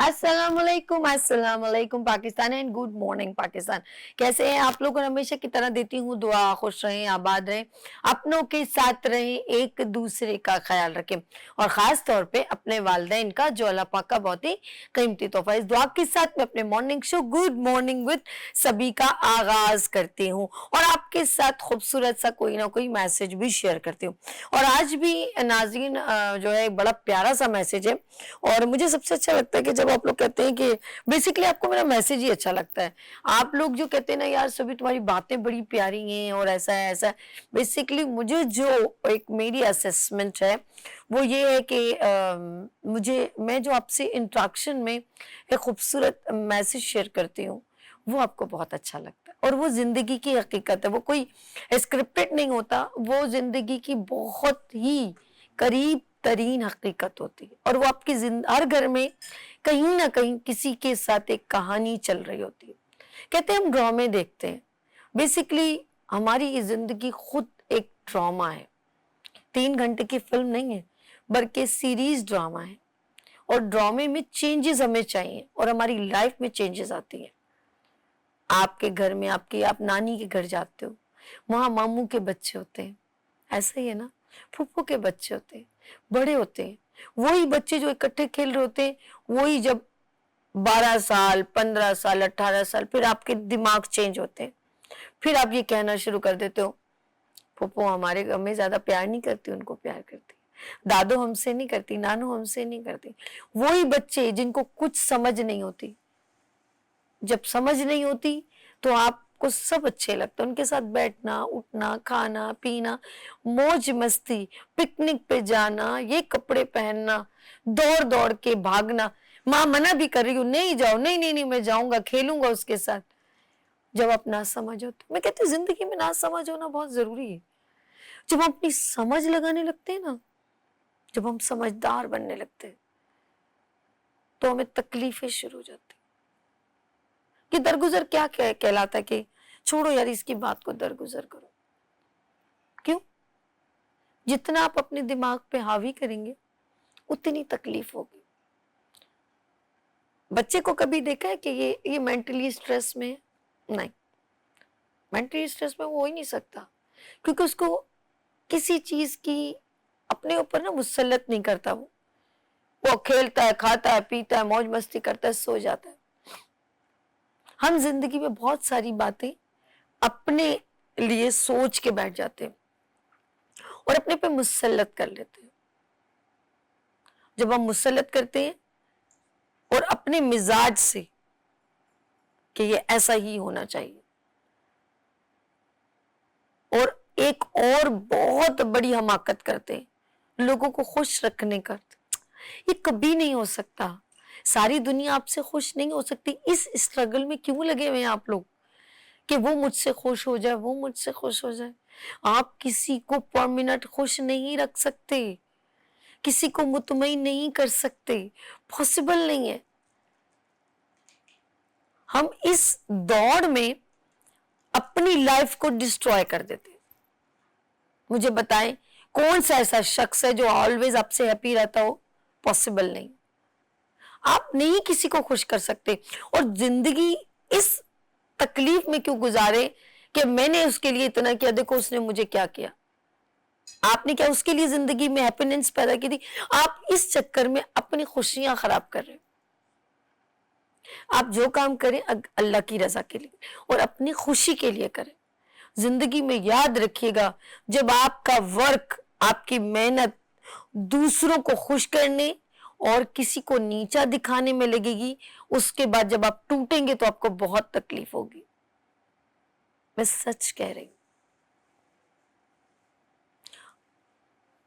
अस्सलाम वालेकुम Pakistan and good morning Pakistan. कैसे हैं आप लोग? और हमेशा की तरह देती हूँ दुआ, खुश रहें, आबाद रहें, अपनों के साथ रहें, एक दूसरे का ख्याल रखें और ख़ास तौर पे अपने वालिदैन का जो अल्लाह पाक का बहुत ही कीमती तोहफ़ा है। इस दुआ के साथ मैं अपने morning show good morning with सभी का आगाज़ करती हूँ और आपके साथ खूबसूरत सा कोई ना कोई मैसेज भी शेयर करती हूँ। और आज भी नाज़रीन जो है एक बड़ा प्यारा सा मैसेज है और मुझे सबसे अच्छा लगता है कि जब आप लोग कहते हैं कि बेसिकली आपको मेरा मैसेज ही अच्छा लगता है। आप लोग जो कहते हैं ना यार सभी तुम्हारी बातें बड़ी प्यारी हैं और ऐसा है ऐसा है। बेसिकली मुझे जो एक मेरी असेसमेंट है वो ये है कि मुझे मैं जो आपसे इंटरेक्शन में एक खूबसूरत मैसेज शेयर करती हूँ वो आपको बहुत अच्छा लगता है और वो ज़िंदगी की हकीकत है। वो कोई स्क्रिप्टेड नहीं होता, वो ज़िंदगी की बहुत ही करीब तरीन हकीकत होती है और वो आपकी हर घर में कहीं ना कहीं किसी के साथ एक कहानी चल रही होती है। कहते हैं हम ड्रामे देखते हैं, बेसिकली हमारी ये जिंदगी खुद एक ड्रामा है। 3 घंटे की फिल्म नहीं है बल्कि सीरीज ड्रामा है और ड्रामे में चेंजेस हमें चाहिए और हमारी लाइफ में चेंजेस आती हैं। आपके घर में आप नानी के घर जाते हो, वहां मामू के बच्चे होते हैं, ऐसा ही है ना, फूफो के बच्चे होते हैं, बड़े होते हैं, वही बच्चे जो इकट्ठे खेल रहे होते हैं, वही जब 12 साल 15 साल 18 साल फिर आपके दिमाग चेंज होते हैं। फिर आप ये कहना शुरू कर देते हो फूफो हमारे हमें ज्यादा प्यार नहीं करती, उनको प्यार करती, दादो हमसे नहीं करती, नानू हमसे नहीं करती। वही बच्चे जिनको कुछ समझ नहीं होती, जब समझ नहीं होती तो आपको सब अच्छे लगते, उनके साथ बैठना उठना खाना पीना मौज मस्ती, पिकनिक पे जाना, ये कपड़े पहनना, दौड़ दौड़ के भागना। माँ मना भी कर रही हूँ नहीं जाओ, नहीं नहीं नहीं मैं जाऊंगा खेलूंगा उसके साथ। जब आप ना समझ हो तो मैं कहती हूँ जिंदगी में ना समझ होना बहुत जरूरी है। जब हम अपनी समझ लगाने लगते हैं ना, जब हम समझदार बनने लगते हैं तो हमें तकलीफें शुरू हो जाती। कि दरगुजर क्या कहलाता है कि छोड़ो यार इसकी बात को, दरगुजर करो। क्यों? जितना आप अपने दिमाग पे हावी करेंगे उतनी तकलीफ होगी। बच्चे को कभी देखा है कि ये मेंटली स्ट्रेस में है? नहीं, मेंटली स्ट्रेस में वो हो ही नहीं सकता क्योंकि उसको किसी चीज की अपने ऊपर ना मुसल्लत नहीं करता। वो खेलता है, खाता है, पीता है, मौज मस्ती करता है, सो जाता है। हम जिंदगी में बहुत सारी बातें अपने लिए सोच के बैठ जाते हैं और अपने पे मुसल्लत कर लेते हैं। जब हम मुसल्लत करते हैं और अपने मिजाज से कि ये ऐसा ही होना चाहिए, और एक और बहुत बड़ी हमाकत करते हैं लोगों को खुश रखने का, ये कभी नहीं हो सकता। सारी दुनिया आपसे खुश नहीं हो सकती। इस स्ट्रगल में क्यों लगे हुए हैं आप लोग कि वो मुझसे खुश हो जाए, वो मुझसे खुश हो जाए। आप किसी को पर मिनट खुश नहीं रख सकते, किसी को मुतमईन नहीं कर सकते, पॉसिबल नहीं है। हम इस दौड़ में अपनी लाइफ को डिस्ट्रॉय कर देते। मुझे बताएं कौन सा ऐसा शख्स है जो ऑलवेज आपसे हैप्पी रहता हो? पॉसिबल नहीं। आप नहीं किसी को खुश कर सकते और जिंदगी इस तकलीफ में क्यों गुजारे कि मैंने उसके लिए इतना किया, देखो उसने मुझे क्या किया। आपने क्या उसके लिए जिंदगी में हैप्पीनेस पैदा की थी? आप इस चक्कर में अपनी खुशियां खराब कर रहे हो। आप जो काम करें अल्लाह की रजा के लिए और अपनी खुशी के लिए करें। जिंदगी में याद रखिएगा, जब आपका वर्क, आपकी मेहनत दूसरों को खुश करने और किसी को नीचा दिखाने में लगेगी, उसके बाद जब आप टूटेंगे तो आपको बहुत तकलीफ होगी। मैं सच कह रही हूं।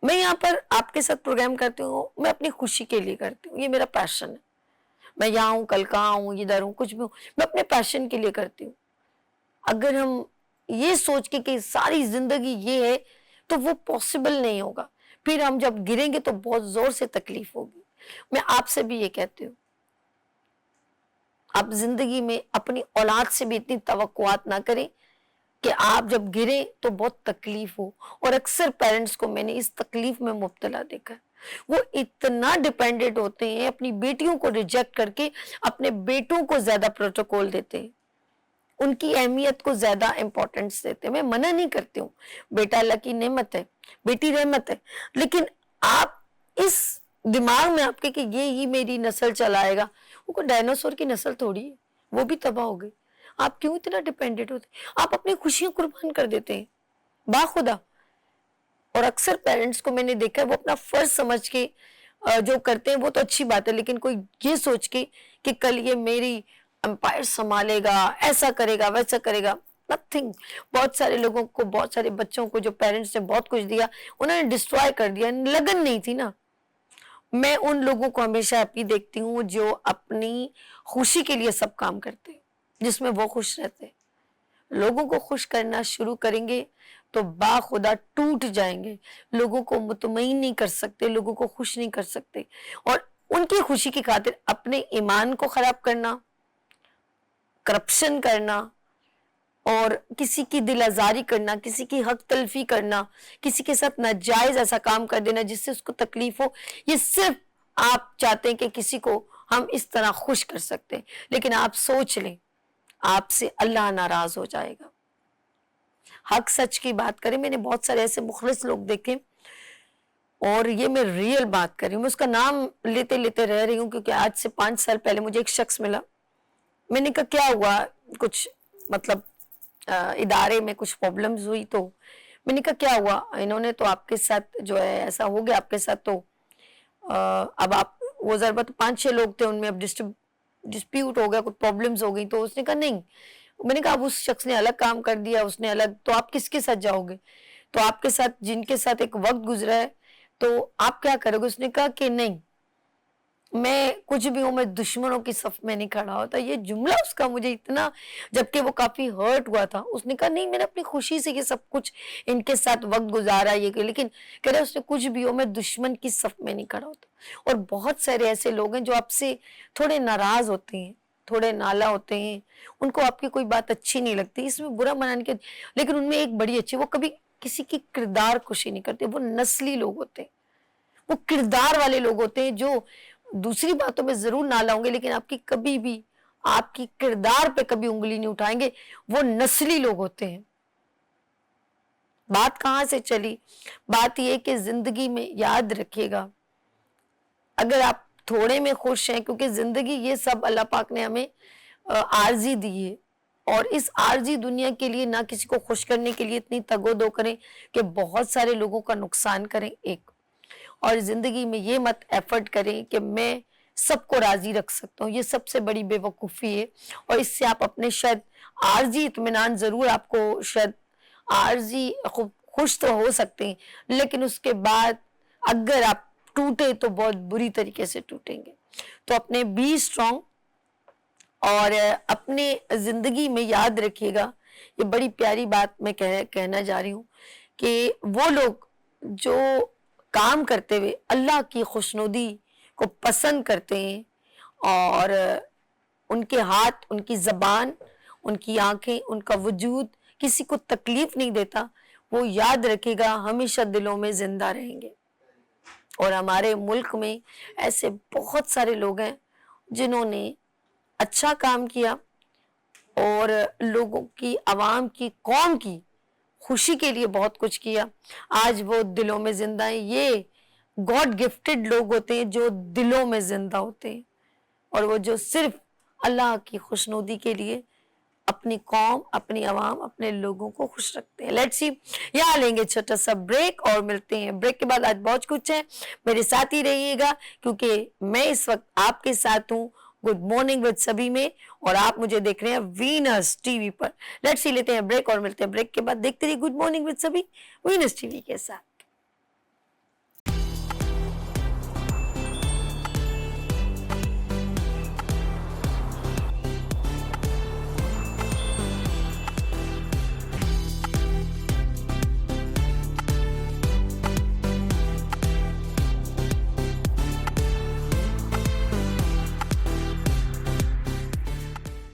मैं यहाँ पर आपके साथ प्रोग्राम करती हूँ, मैं अपनी खुशी के लिए करती हूँ, ये मेरा पैशन है। मैं यहाँ हूँ, कल कहाँ हूँ, इधर हूँ, कुछ भी हूँ, मैं अपने पैशन के लिए करती हूँ। अगर हम ये सोच के कि सारी जिंदगी ये है तो वो पॉसिबल नहीं होगा। फिर हम जब गिरेंगे तो बहुत जोर से तकलीफ होगी। मैं आपसे भी ये कहती हूँ, आप जिंदगी में अपनी औलाद से भी इतनी तवक्कुआत ना करें कि आप जब गिरे तो बहुत तकलीफ हो। और अक्सर पेरेंट्स को मैंने इस तकलीफ में मुब्तला देखा है। وہ اتنا ڈپینڈنٹ ہوتے ہیں, اپنی بیٹیوں کو ریجیکٹ کر کے اپنے بیٹوں کو زیادہ پروٹوکول دیتے ہیں, ان کی اہمیت کو زیادہ امپورٹنس دیتے ہیں. میں منع نہیں کرتی ہوں, بیٹا اللہ کی نعمت ہے, بیٹی رحمت ہے, لیکن آپ اس دماغ میں آپ کے کہ یہ ہی میری نسل چلائے گا, وہ کوئی ڈائناسور کی نسل تھوڑی ہے, وہ بھی تباہ ہو گئی. آپ کیوں اتنا ڈپینڈنٹ ہوتے ہیں؟ آپ اپنی خوشیاں قربان کر دیتے ہیں باخدا. اور اکثر پیرنٹس کو میں نے دیکھا ہے وہ اپنا فرض سمجھ کے جو کرتے ہیں وہ تو اچھی بات ہے, لیکن کوئی یہ سوچ کے کہ کل یہ میری امپائر سنبھالے گا, ایسا کرے گا ویسا کرے گا, نتھنگ. بہت سارے لوگوں کو, بہت سارے بچوں کو جو پیرنٹس نے بہت کچھ دیا انہوں نے ڈسٹرائے کر دیا, لگن نہیں تھی نا. میں ان لوگوں کو ہمیشہ ہیپی دیکھتی ہوں جو اپنی خوشی کے لیے سب کام کرتے ہیں, جس میں وہ خوش رہتے ہیں. لوگوں کو خوش کرنا شروع کریں گے تو باخدا ٹوٹ جائیں گے. لوگوں کو مطمئن نہیں کر سکتے, لوگوں کو خوش نہیں کر سکتے, اور ان کی خوشی کی خاطر اپنے ایمان کو خراب کرنا, کرپشن کرنا, اور کسی کی دل آزاری کرنا, کسی کی حق تلفی کرنا, کسی کے ساتھ ناجائز ایسا کام کر دینا جس سے اس کو تکلیف ہو, یہ صرف آپ چاہتے ہیں کہ کسی کو ہم اس طرح خوش کر سکتے ہیں. لیکن آپ سوچ لیں, آپ سے اللہ ناراض ہو جائے گا. حق سچ کی بات کریں, میں نے بہت سارے ایسے مخلص لوگ دیکھے, اور یہ میں ریئل بات کر رہی ہوں, میں اس کا نام لیتے لیتے رہ رہی ہوں کیونکہ آج سے 5 سال پہلے مجھے ایک شخص ملا. میں نے کہا کیا ہوا, کچھ مطلب ادارے میں کچھ پرابلمز ہوئی, تو میں نے کہا کیا ہوا, انہوں نے تو آپ کے ساتھ جو ہے ایسا ہو گیا آپ کے ساتھ, تو اب آپ وہ ضربت 5-6 لوگ تھے, ان میں اب ڈسپیوٹ ہو گیا, کچھ پرابلمز ہو گئی. تو اس نے کہا نہیں. میں نے کہا اب اس شخص نے الگ کام کر دیا, اس نے الگ, تو آپ کس کے ساتھ جاؤ گے؟ تو آپ کے ساتھ جن کے ساتھ ایک وقت گزرا ہے تو آپ کیا کرو گے؟ اس نے کہا کہ نہیں, میں کچھ بھی ہوں, میں دشمنوں کی صف میں نہیں کھڑا ہوتا. یہ جملہ اس کا مجھے اتنا, جبکہ وہ کافی ہرٹ ہوا تھا, اس نے کہا نہیں میں نے اپنی خوشی سے یہ سب کچھ ان کے ساتھ وقت گزارا, یہ کہ, لیکن کہہ رہے اس نے کچھ بھی ہو میں دشمن کی صف میں نہیں کھڑا ہوتا. اور بہت سارے ایسے لوگ ہیں جو آپ سے تھوڑے ناراض ہوتے ہیں, تھوڑے نالا ہوتے ہیں, ان کو آپ کی کوئی بات اچھی نہیں لگتی, اس میں برا منانے کے, لیکن ان میں ایک بڑی اچھی, وہ کبھی کسی کی کردار کشی نہیں کرتے. وہ نسلی لوگ ہوتے ہیں, وہ کردار والے لوگ ہوتے ہیں جو دوسری باتوں میں ضرور نالا ہوں گے لیکن آپ کی کبھی بھی, آپ کی کردار پہ کبھی انگلی نہیں اٹھائیں گے. وہ نسلی لوگ ہوتے ہیں. بات کہاں سے چلی؟ بات یہ کہ زندگی میں یاد رکھیے گا, اگر آپ تھوڑے میں خوش ہیں, کیونکہ زندگی یہ سب اللہ پاک نے ہمیں عارضی دی ہے, اور اس عارضی دنیا کے لیے نہ کسی کو خوش کرنے کے لیے اتنی تگ و دو کریں کہ بہت سارے لوگوں کا نقصان کریں. ایک, اور زندگی میں یہ مت ایفرٹ کریں کہ میں سب کو راضی رکھ سکتا ہوں, یہ سب سے بڑی بے وقوفی ہے. اور اس سے آپ اپنے شاید عارضی اطمینان, ضرور آپ کو شاید عارضی خوش تو ہو سکتے ہیں, لیکن اس کے بعد اگر آپ ٹوٹے تو بہت بری طریقے سے ٹوٹیں گے. تو اپنے بی اسٹرانگ, اور اپنے زندگی میں یاد رکھیے گا, یہ بڑی پیاری بات میں کہنا جا رہی ہوں, کہ وہ لوگ جو کام کرتے ہوئے اللہ کی خوشنودی کو پسند کرتے ہیں, اور ان کے ہاتھ, ان کی زبان, ان کی آنکھیں, ان کا وجود کسی کو تکلیف نہیں دیتا, وہ یاد رکھے گا ہمیشہ دلوں میں زندہ رہیں گے. اور ہمارے ملک میں ایسے بہت سارے لوگ ہیں جنہوں نے اچھا کام کیا, اور لوگوں کی, عوام کی, قوم کی خوشی کے لیے بہت کچھ کیا. آج وہ دلوں میں زندہ ہیں. یہ گاڈ گفٹڈ لوگ ہوتے ہیں جو دلوں میں زندہ ہوتے ہیں, اور وہ جو صرف اللہ کی خوشنودی کے لیے اپنی قوم, اپنی عوام, اپنے لوگوں کو خوش رکھتے ہیں. لیٹس سی, یہاں لیں گے چھوٹا سا بریک اور ملتے ہیں. بریک کے بعد آج بہت کچھ ہے, میرے ساتھ ہی رہیے گا کیونکہ میں اس وقت آپ کے ساتھ ہوں گڈ مارننگ ود سبھی میں, اور آپ مجھے دیکھ رہے ہیں وینس ٹی وی پر. لیٹس سی, لیتے ہیں بریک اور ملتے ہیں بریک کے بعد. دیکھتے رہیے گڈ مارننگ ود سبھی وینس ٹی وی کے ساتھ.